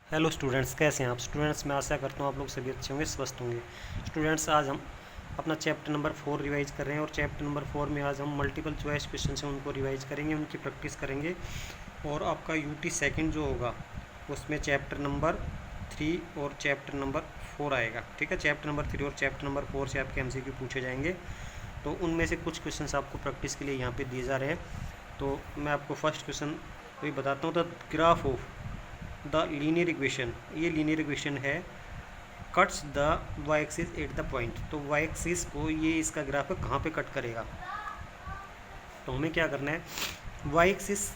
Hello students, कैसे हैं आप स्टूडेंट्स। मैं आशा करता हूँ आप लोग सभी अच्छे होंगे, स्वस्थ होंगे। स्टूडेंट्स, आज हम अपना चैप्टर नंबर 4 रिवाइज कर रहे हैं और चैप्टर नंबर 4 में आज हम मल्टीपल चॉइस क्वेश्चन हैं उनको रिवाइज करेंगे, उनकी प्रैक्टिस करेंगे। और आपका यूटी सेकंड जो होगा उसमें चैप्टर नंबर 3 और चैप्टर नंबर 4 आएगा। ठीक है, चैप्टर नंबर 3 और चैप्टर नंबर 4 से आपके एमसीक्यू पूछे जाएंगे। तो उनमें से कुछ क्वेश्चन आपको प्रैक्टिस के लिए यहाँ पे दिए जा रहे हैं। तो मैं आपको फर्स्ट क्वेश्चन भी बताता हूँ। The graph of the linear equation, ये लीनियर इक्वेशन है, cuts the Y axis at the point. तो वाई एक्सिस को ये इसका ग्राफ है कहाँ पे कट करेगा। तो हमें क्या करना है, वाई एक्सिस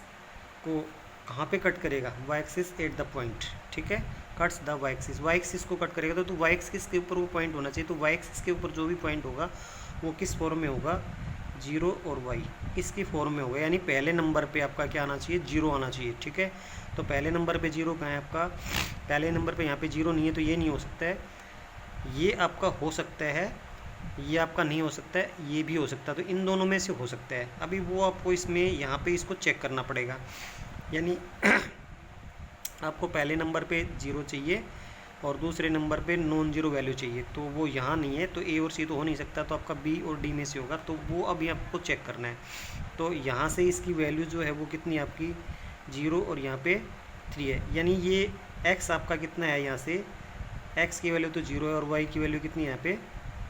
को कहाँ पे कट करेगा, Y axis at the point. ठीक है, कट्स द वाई एक्सिस को कट करेगा। तो वाई एक्सिस के ऊपर वो पॉइंट होना चाहिए। तो वाई एक्सिस के ऊपर जो भी पॉइंट होगा वो किस फॉर्म में होगा, जीरो और वाई इसकी फॉर्म में होगा। यानी पहले नंबर पे आपका क्या आना चाहिए, जीरो आना चाहिए। ठीक है, तो पहले नंबर पे जीरो कहाँ है आपका, पहले नंबर पे यहाँ पे जीरो नहीं है, तो ये नहीं हो सकता है। ये आपका हो सकता है, ये आपका नहीं हो सकता है, ये भी हो सकता है। तो इन दोनों में से हो सकता है। अभी वो आपको इसमें यहाँ पे इसको चेक करना पड़ेगा। यानी आपको पहले नंबर पे जीरो चाहिए और दूसरे नंबर पे नॉन जीरो वैल्यू चाहिए। तो वो यहाँ नहीं है, तो ए और सी तो हो नहीं सकता, तो आपका बी और डी में से होगा। तो वो अभी आपको चेक करना है। तो यहाँ से इसकी वैल्यू जो है वो कितनी है आपकी, जीरो और यहाँ पे 3 है। यानी ये एक्स आपका कितना है, यहाँ से एक्स की वैल्यू तो जीरो है और वाई की वैल्यू कितनी है यहाँ पे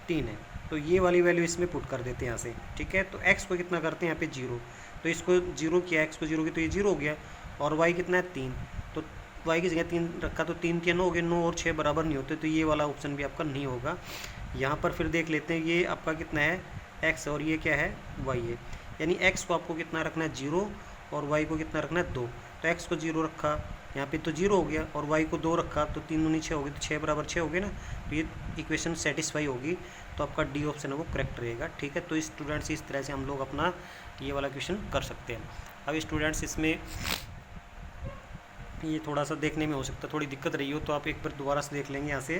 3 है। तो ये वाली वैल्यू इसमें पुट कर देते हैं यहाँ से। ठीक है, तो एक्स को कितना करते हैं यहाँ पे जीरो, तो इसको जीरो किया, एक्स को जीरो किया तो ये जीरो हो गया। और वाई कितना है 3, तो वाई की जगह 3 रखा तो 3 के 9 हो गए, 9 और 6 बराबर नहीं होते, तो ये वाला ऑप्शन भी आपका नहीं होगा। यहाँ पर फिर देख लेते हैं, ये आपका कितना है एक्स और ये क्या है वाई है। यानी एक्स को आपको कितना रखना है जीरो और वाई को कितना रखना है 2। तो एक्स को जीरो रखा, यहाँ पे तो जीरो हो गया, और वाई को 2 रखा तो 3 दूनी 6 हो गई, तो 6 बराबर 6 हो गए ना। तो ये इक्वेशन सेटिस्फाई होगी, तो आपका डी ऑप्शन है वो करेक्ट रहेगा। ठीक है, तो स्टूडेंट्स इस तरह से हम लोग अपना ये वाला क्वेश्चन कर सकते हैं। अब स्टूडेंट्स इसमें ये थोड़ा सा देखने में हो सकता है थोड़ी दिक्कत रही हो, तो आप एक बार दोबारा से देख लेंगे यहाँ से।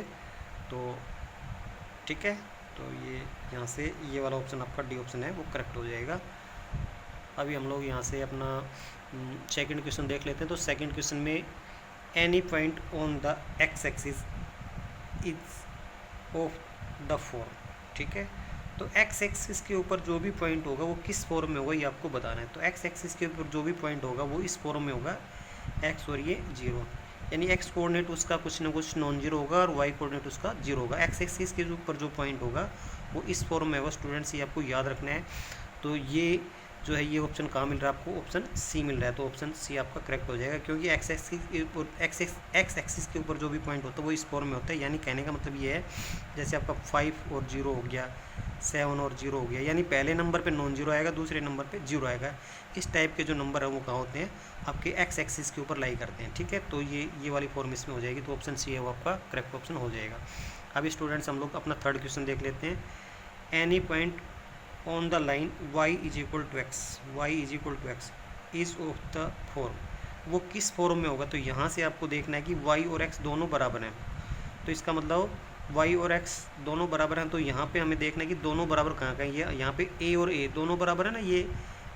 तो ठीक है, तो ये यहाँ से ये वाला ऑप्शन आपका डी ऑप्शन है वो करेक्ट हो जाएगा। अभी हम लोग यहाँ से अपना सेकंड क्वेश्चन देख लेते हैं। तो सेकंड क्वेश्चन में any point on the x axis is of the form. ठीक है, तो एक्स एक्सिस के ऊपर जो भी पॉइंट होगा वो किस फॉर्म में होगा ये आपको बताना है। तो एक्स एक्सिस के ऊपर जो भी पॉइंट होगा वो इस फॉर्म में होगा, एक्स और ये जीरो। यानी एक्स कोऑर्डिनेट उसका कुछ ना कुछ नॉन जीरो होगा और वाई कोऑर्डिनेट उसका जीरो होगा। एक्स एक्सिस के ऊपर जो पॉइंट होगा वो इस फॉर्म में होगा। स्टूडेंट्स ये आपको याद रखना है। तो ये जो है ये ऑप्शन कहाँ मिल रहा है आपको, ऑप्शन सी मिल रहा है। तो ऑप्शन सी आपका करेक्ट हो जाएगा, क्योंकि एक्स एक्सिस के ऊपर जो भी पॉइंट होता है वो इस फॉर्म में होता है। यानी कहने का मतलब ये है, जैसे आपका 5 और 0 हो गया, 7 और 0 हो गया, यानी पहले नंबर पे नॉन जीरो आएगा, दूसरे नंबर पे जीरो आएगा। इस टाइप के जो नंबर है वो कहाँ होते हैं, आपके एक्स एक्सिस के ऊपर लाई करते हैं। ठीक है, तो ये वाली फॉर्म इसमें हो जाएगी। तो ऑप्शन सी है वो आपका करेक्ट ऑप्शन हो जाएगा। अभी स्टूडेंट्स हम लोग अपना थर्ड क्वेश्चन देख लेते हैं। Any point on the line y is equal to X is of the form, वो किस फॉर्म में होगा। तो यहाँ से आपको देखना है कि y और x दोनों बराबर हैं। तो इसका मतलब y और x दोनों बराबर हैं। तो यहाँ पे हमें देखना है कि दोनों बराबर कहाँ का है। ये यहाँ पे a और a दोनों बराबर है ना, ये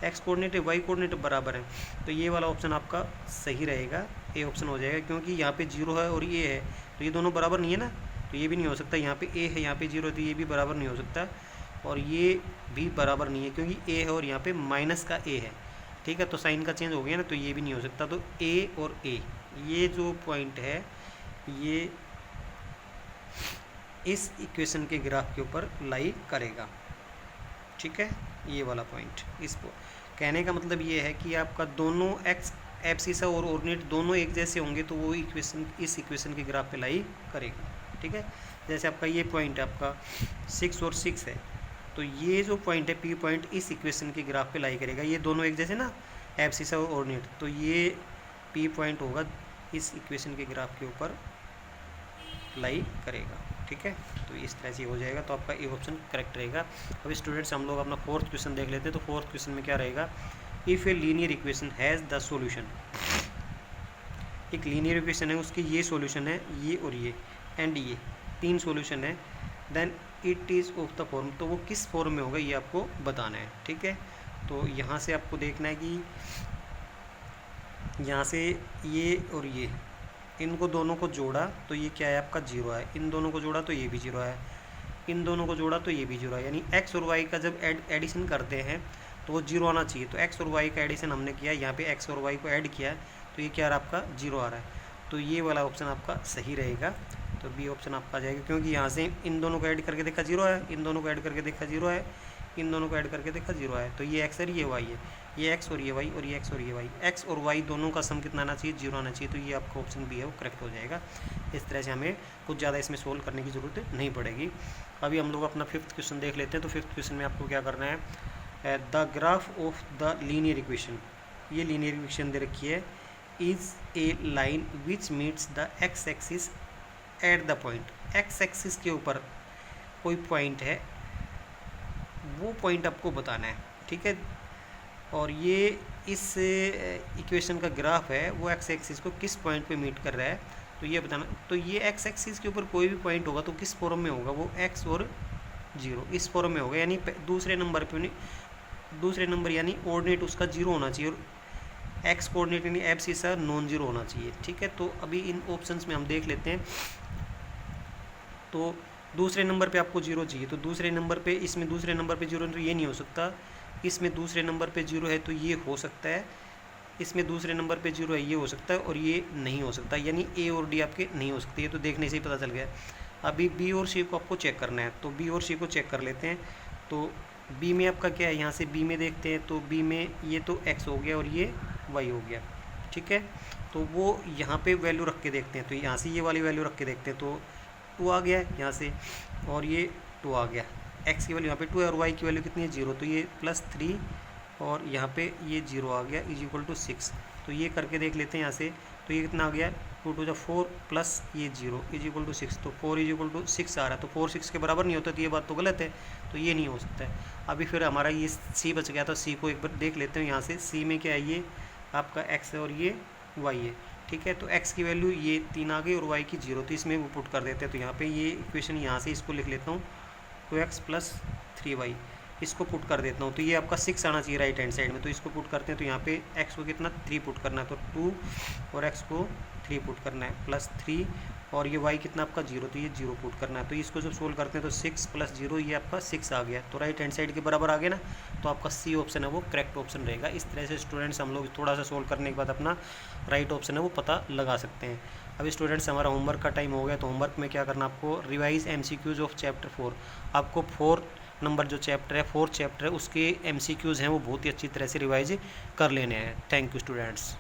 x कोऑर्डिनेट है, y कोऑर्डिनेट बराबर है। तो ये वाला ऑप्शन आपका सही रहेगा, ए ऑप्शन हो जाएगा। क्योंकि यहाँ पे जीरो है और ये है, तो ये दोनों बराबर नहीं है ना, तो ये भी नहीं हो सकता। यहाँ पे a है, यहाँ पे जीरो है, तो ये भी बराबर नहीं हो सकता। और ये भी बराबर नहीं है, क्योंकि a है और यहाँ पे माइनस का a है। ठीक है, तो साइन का चेंज हो गया ना, तो ये भी नहीं हो सकता। तो a और a ये जो पॉइंट है ये इस इक्वेशन के ग्राफ के ऊपर लाई करेगा। ठीक है, ये वाला पॉइंट इस कहने का मतलब ये है कि आपका दोनों एक्स एब्सिसा और ऑर्डिनेट दोनों एक जैसे होंगे, तो वो इक्वेशन इस इक्वेशन के ग्राफ पे लाई करेगा। ठीक है, जैसे आपका ये पॉइंट है आपका 6 और 6 है, तो ये जो पॉइंट है पी पॉइंट इस इक्वेशन के ग्राफ पे लाई करेगा। ये दोनों एक जैसे ना, एब्सिसा और ऑर्डिनेट, तो ये पी पॉइंट होगा इस इक्वेशन के ग्राफ के ऊपर लाई करेगा। ठीक है, तो इस तरह से हो जाएगा। तो आपका ए ऑप्शन करेक्ट रहेगा। अब स्टूडेंट्स हम लोग अपना फोर्थ क्वेश्चन देख लेते हैं। तो फोर्थ क्वेश्चन में क्या रहेगा, if a linear equation has the solution, एक लीनियर इक्वेशन है उसकी ये सॉल्यूशन है, ये और ये एंड ये 3 सॉल्यूशन है, then it is of the form, तो वो किस फॉर्म में होगा ये आपको बताना है। ठीक है, तो यहाँ से आपको देखना है कि यहाँ से ये और ये इनको दोनों को जोड़ा तो ये क्या है आपका 0 है, इन दोनों को जोड़ा तो ये भी 0 है, इन दोनों को जोड़ा तो ये भी 0 है, यानी एक्स और वाई का जब एडिशन करते हैं तो वो 0 आना चाहिए। तो एक्स और वाई का एडिशन हमने किया, यहाँ पे एक्स और वाई को ऐड किया तो ये क्या आ रहा है आपका 0 आ रहा है। तो ये वाला ऑप्शन आपका सही रहेगा, तो बी ऑप्शन आपका आ जाएगा, क्योंकि यहाँ से इन दोनों को ऐड करके देखा 0 है, इन दोनों को ऐड करके देखा 0 है, इन दोनों को ऐड करके देखा 0 है। तो ये एक्स और ये वाई है, ये एक्स और ये वाई और ये एक्स और ये वाई, एक्स और वाई दोनों का सम कितना आना चाहिए 0 आना चाहिए। तो ये आपका ऑप्शन बी है वो करेक्ट हो जाएगा। इस तरह से हमें कुछ ज़्यादा इसमें सोल्व करने की ज़रूरत नहीं पड़ेगी। अभी हम लोग अपना 5th क्वेश्चन देख लेते हैं। तो 5th क्वेश्चन में आपको क्या करना है, the graph of the linear equation, ये लीनियर इक्वेशन दे रखी है, is a line which meets the x axis at the point, x axis के ऊपर कोई पॉइंट है, वो पॉइंट आपको बताना है, ठीक है। और ये इस इक्वेशन का ग्राफ है वो एक्स एक्सिस को किस पॉइंट पे मीट कर रहा है, तो ये बताना। तो ये एक्स एक्सिस के ऊपर कोई भी पॉइंट होगा तो किस फॉर्म में होगा, वो एक्स और 0 इस फॉर्म में होगा, यानी दूसरे नंबर पे, दूसरे नंबर यानी ऑर्डिनेट उसका 0 होना चाहिए और एक्स कोऑर्डिनेट यानी एब्सिस नॉन 0 होना चाहिए, ठीक है। तो अभी इन ऑप्शंस में हम देख लेते हैं। तो दूसरे नंबर पे आपको 0 चाहिए, तो दूसरे नंबर पे, इसमें दूसरे नंबर पे 0 तो ये नहीं हो सकता, इसमें दूसरे नंबर पे 0 है तो ये हो सकता है, इसमें दूसरे नंबर पे 0 है ये हो सकता है, और ये नहीं हो सकता, यानी ए और डी आपके नहीं हो सकते। ये तो देखने से ही पता चल गया। अभी बी और सी को आपको चेक करना है, तो बी और सी को चेक कर लेते हैं। तो बी में आपका क्या है, यहाँ से बी में देखते हैं, तो बी में ये तो एक्स हो गया और ये वाई हो गया, ठीक है। तो वो यहाँ पे वैल्यू रख के देखते हैं, तो यहाँ से ये वाली वैल्यू रख के देखते हैं, तो 2 आ गया है यहाँ से, और ये 2 आ गया, एक्स की वैल्यू यहाँ पे 2 है और वाई की वैल्यू कितनी है 0, तो ये +3 और यहाँ पे ये 0 आ गया = 6। तो ये करके देख लेते हैं यहाँ से, तो ये कितना आ गया 2 × 4 प्लस ये 0 = 6, तो 4 = 6 आ रहा है। तो 4 6 के बराबर नहीं होता, तो ये बात तो गलत है, तो ये नहीं हो सकता है। अभी फिर हमारा ये सी बच गया, तो सी को एक बार देख लेते हैं। यहाँ से सी में क्या है, ये आपका एक्स है और ये वाई है, ठीक है। तो एक्स की वैल्यू ये 3 आ गई और वाई की 0, तो इसमें वो पुट कर देते हैं। तो यहाँ पे ये इक्वेशन यहाँ से इसको लिख लेता हूँ, 2x + 3y, इसको पुट कर देता हूँ। तो ये आपका 6 आना चाहिए राइट हैंड साइड में, तो इसको पुट करते हैं। तो यहाँ पे x को कितना 3 पुट करना है, तो 2 और x को 3 पुट करना है +3, और ये y कितना आपका 0, तो ये 0 पुट करना है। तो इसको जब सोल्व करते हैं तो 6 + 0 ये आपका 6 आ गया, तो राइट हैंड साइड के बराबर आ गया ना, तो आपका सी ऑप्शन है वो करेक्ट ऑप्शन रहेगा। इस तरह से स्टूडेंट्स हम लोग थोड़ा सा सोल्व करने के बाद अपना राइट ऑप्शन है वो पता लगा सकते हैं। अभी स्टूडेंट्स हमारा होमवर्क का टाइम हो गया, तो होमवर्क में क्या करना आपको, रिवाइज MCQs ऑफ चैप्टर 4। आपको 4 नंबर जो चैप्टर है, 4th चैप्टर है, उसके MCQs हैं वो बहुत ही अच्छी तरह से रिवाइज कर लेने हैं। Thank you students.